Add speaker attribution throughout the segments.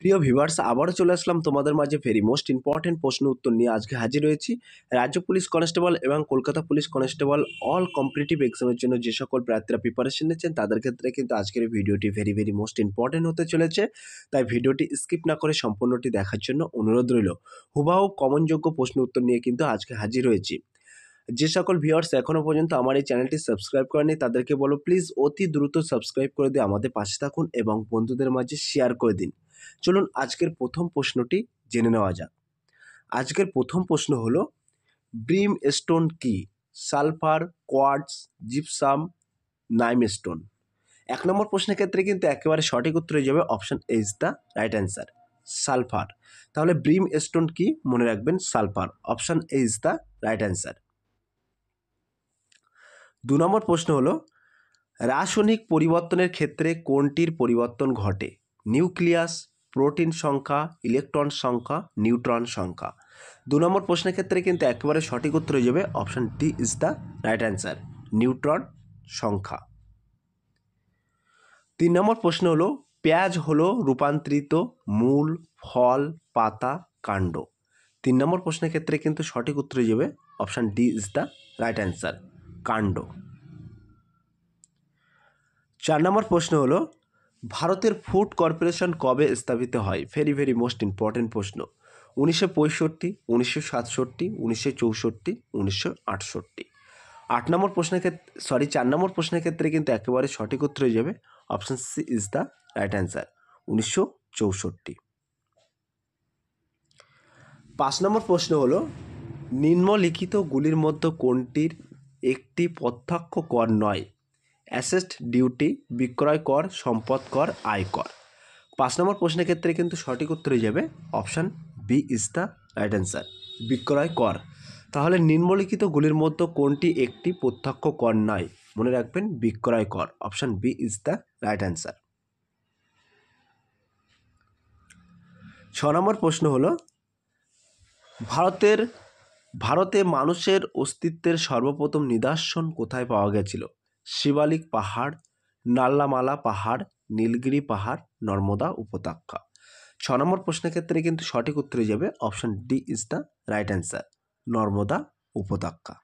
Speaker 1: প্রিয় ভিউয়ার্স, আবারও চলে আসলাম তোমাদের মাঝে ভেরি মোস্ট ইম্পর্টেন্ট প্রশ্ন উত্তর নিয়ে। আজকে হাজির হয়েছি রাজ্য পুলিশ কনস্টেবল এবং Kolkata police constable all competitive এক্সামের জন্য যে সকল প্রার্থীরা প্রিপারেশন নিচ্ছেন তাদের ক্ষেত্রে কিন্তু আজকের এই ভিডিওটি ভেরি মোস্ট ইম্পর্টেন্ট হতে চলেছে। তাই ভিডিওটি স্কিপ না করে সম্পূর্ণটি দেখার জন্য অনুরোধ রইল। হুবাহু কমনযোগ্য প্রশ্ন উত্তর নিয়ে কিন্তু আজকে হাজির হয়েছি। যে সকল ভিউয়ার্স এখনও পর্যন্ত আমার এই চ্যানেলটি সাবস্ক্রাইব করেনি তাদেরকে বলো প্লিজ অতি দ্রুত সাবস্ক্রাইব করে দিয়ে আমাদের পাশে থাকুন এবং বন্ধুদের মাঝে শেয়ার করে দিন। চলুন আজকের প্রথম প্রশ্নটি জেনে নেওয়া যাক। আজকের প্রথম প্রশ্ন হলো ব্রিম স্টোন কি? Sulphur, quartz, gypsum, limestone. ১ নম্বর প্রশ্নের ক্ষেত্রে কিন্তু একেবারে সঠিক উত্তর হয়ে যাবে option A is the right answer, sulphur. তাহলে ব্রিম স্টোন কি? মনে রাখবেন sulphur. Option A is the right answer. ২ নম্বর প্রশ্ন হলো রাসায়নিক পরিবর্তনের ক্ষেত্রে কোনটির পরিবর্তন ঘটে? নিউক্লিয়াস, প্রোটিন সংখ্যা, ইলেকট্রন সংখ্যা, নিউট্রন সংখ্যা। ২ নম্বর প্রশ্নের ক্ষেত্রে কিন্তু একেবারে সঠিক উত্তর হয়ে যাবে option D is the right answer, neutron সংখ্যা। ৩ নম্বর প্রশ্ন হলো পেঁয়াজ হলো রূপান্তরিত মূল, ফল, পাতা, কাণ্ড। ৩ নম্বর প্রশ্নের ক্ষেত্রে কিন্তু সঠিক উত্তর হয়ে যাবে option D is the right answer, কাণ্ড। ৪ নম্বর প্রশ্ন হলো ভারতের ফুড কর্পোরেশন কবে স্থাপিত হয়? ভেরি মোস্ট ইম্পর্টেন্ট প্রশ্ন। ১৯৬৫, ১৯৬৭, ১৯৬৪, ১৯৬৮। ৪ নম্বর প্রশ্নের ক্ষেত্রে কিন্তু একেবারে সঠিক উত্তর হয়ে যাবে option C is the right answer, ১৯৬৪। ৫ নম্বর প্রশ্ন হলো নিম্নলিখিতগুলির মধ্যে কোনটির একটি প্রত্যক্ষ কর নয়? অ্যাসেট ডিউটি, বিক্রয় কর, সম্পদ কর, আয়কর। ৫ নম্বর প্রশ্নের ক্ষেত্রে কিন্তু সঠিক উত্তর হয়ে যাবে option B is the right answer, বিক্রয় কর। তাহলে নিম্নলিখিতগুলির মধ্যে কোনটি একটি প্রত্যক্ষ কর নয়? মনে রাখবেন বিক্রয় কর। Option B is the right answer. ৬ নম্বর প্রশ্ন হলো ভারতে মানুষের অস্তিত্বের সর্বপ্রথম নিদর্শন কোথায় পাওয়া গেছিল? শিবালিক পাহাড়, নাল্লামালা পাহাড়, নীলগিরি পাহাড়, নর্মদা উপত্যকা। ৬ নম্বর প্রশ্নের ক্ষেত্রে কিন্তু সঠিক উত্তর হয়ে যাবে option D is the right answer, Narmada উপত্যকা।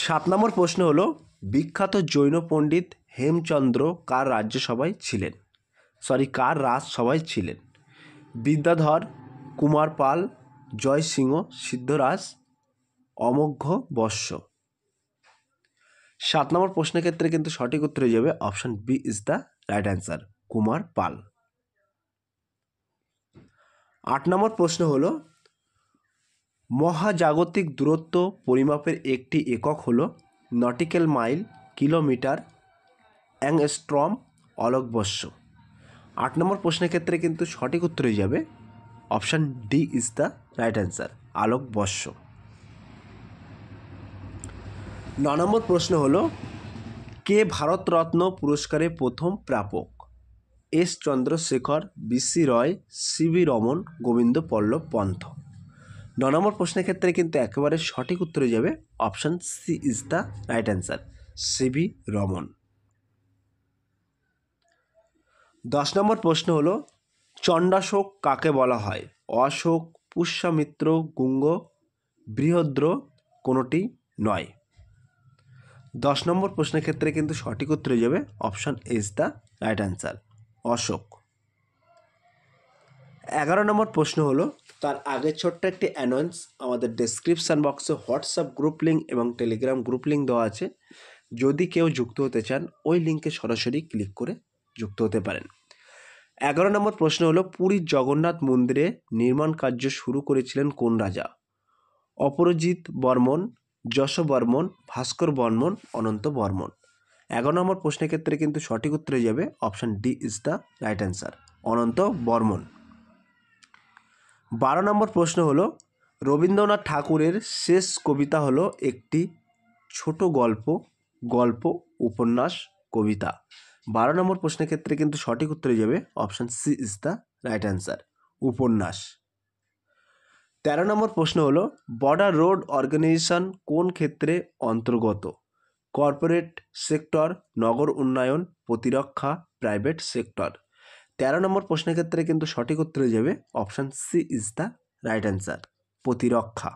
Speaker 1: ৭ নম্বর প্রশ্ন হলো বিখ্যাত জৈন পণ্ডিত হেমচন্দ্র কার রাজসভায় ছিলেন? বিদ্যাধর, কুমার পাল, জয়সিংহ, সিদ্ধরাজ, অমোঘ বর্ষ। ৭ নম্বর প্রশ্নের ক্ষেত্রে কিন্তু সঠিক উত্তর হয়ে যাবে option B is the right answer, Kumar Pal. ৮ নম্বর প্রশ্ন হলো মহাজাগতিক দূরত্ব পরিমাপের একটি একক হলো নটিক্যাল মাইল, কিলোমিটার, অ্যাংস্ট্রম, আলোকবর্ষ। ৮ নম্বর প্রশ্নের ক্ষেত্রে কিন্তু সঠিক উত্তর হয়ে যাবে option D is the right answer, আলোকবর্ষ। ৯ নম্বর প্রশ্ন হলো কে ভারতরত্ন পুরস্কারের প্রথম প্রাপক? S Chandrasekhar, BC Roy, CV Raman, Govind Ballabh Pant. ৯ নম্বর প্রশ্নের ক্ষেত্রে কিন্তু একেবারে সঠিক উত্তর হয়ে যাবে option C is the right answer, CV Raman. ১০ নম্বর প্রশ্ন হলো চণ্ডাশোক কাকে বলা হয়? অশোক, পুষ্যমিত্র, গুঙ্গ, বৃহদ্র, কোনোটি নয়। ১০ নম্বর প্রশ্নের ক্ষেত্রে কিন্তু সঠিক উত্তর হয়ে যাবে option is the right answer, Ashoka. ১১ নম্বর প্রশ্ন হলো তার আগে ছোট্ট একটি অ্যানাউন্স, আমাদের ডেসক্রিপশান বক্সে হোয়াটসঅ্যাপ গ্রুপ লিঙ্ক এবং টেলিগ্রাম গ্রুপ লিঙ্ক দেওয়া আছে। যদি কেউ যুক্ত হতে চান ওই লিঙ্কে সরাসরি ক্লিক করে যুক্ত হতে পারেন। ১১ নম্বর প্রশ্ন হলো পুরীর জগন্নাথ মন্দিরে নির্মাণ কার্য শুরু করেছিলেন কোন রাজা? অপরাজিত বর্মন, যশ বর্মন, ভাস্কর বর্মন, অনন্ত বর্মন। ১১ নম্বর প্রশ্নের ক্ষেত্রে কিন্তু সঠিক উত্তর হয়ে যাবে option D is the right answer, Ananta Barman. ১২ নম্বর প্রশ্ন হলো রবীন্দ্রনাথ ঠাকুরের শেষ কবিতা হলো একটি ছোট গল্প, উপন্যাস, কবিতা। ১২ নম্বর প্রশ্নের ক্ষেত্রে কিন্তু সঠিক উত্তর হয়ে যাবে option C is the right answer, উপন্যাস। ১৩ নম্বর প্রশ্ন হলো বর্ডার রোড অর্গানাইজেশন কোন ক্ষেত্রে অন্তর্গত? কর্পোরেট সেক্টর, নগর উন্নয়ন, প্রতিরক্ষা, প্রাইভেট সেক্টর। 13 নম্বর প্রশ্নের ক্ষেত্রে কিন্তু সঠিক উত্তর হয়ে যাবে option C is the right answer, প্রতিরক্ষা।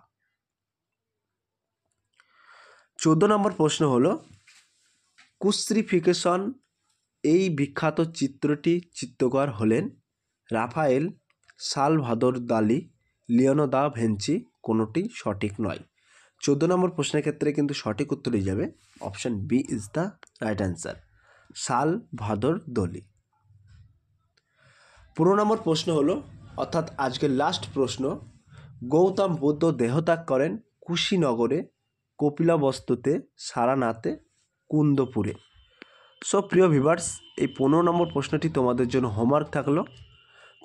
Speaker 1: 14 নম্বর প্রশ্ন হলো ক্রুসিফিক্সন এই বিখ্যাত চিত্রটি চিত্রকর হলেন রাফায়েল, সালভাদর দালি, লিওনো দা ভিঞ্চি, কোনোটি সঠিক নয়। 14 নম্বর প্রশ্নের ক্ষেত্রে কিন্তু সঠিক উত্তর হয়ে যাবে option B is the right answer, Salvador Dali. 15 নম্বর প্রশ্ন হলো অর্থাৎ আজকের লাস্ট প্রশ্ন, গৌতম বুদ্ধ দেহত্যাগ করেন কুশীনগরে, কপিলাবস্তুতে, সারানাথে, কুন্দপুরে। সো প্রিয় ভিউয়ার্স, এই 15 নম্বর প্রশ্নটি তোমাদের জন্য হোমওয়ার্ক থাকলো।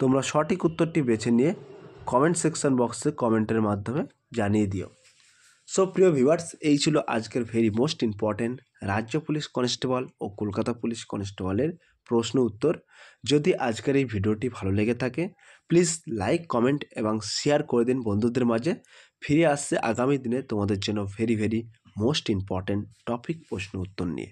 Speaker 1: তোমরা সঠিক উত্তরটি বেছে নিয়ে কমেন্ট সেকশন বক্সে কমেন্টের মাধ্যমে জানিয়ে দিও। সো প্রিয় ভিউয়ার্স, এই ছিল আজকের ভেরি মোস্ট ইম্পর্টেন্ট রাজ্য পুলিশ কনস্টেবল ও কলকাতা পুলিশ কনস্টেবলের প্রশ্ন উত্তর। যদি আজকের এই ভিডিওটি ভালো লেগে থাকে প্লিজ লাইক, কমেন্ট এবং শেয়ার করে দিন বন্ধুদের মাঝে। ফিরে আসছে আগামী দিনে তোমাদের জন্য ভেরি মোস্ট ইম্পর্টেন্ট টপিক প্রশ্ন উত্তর নিয়ে।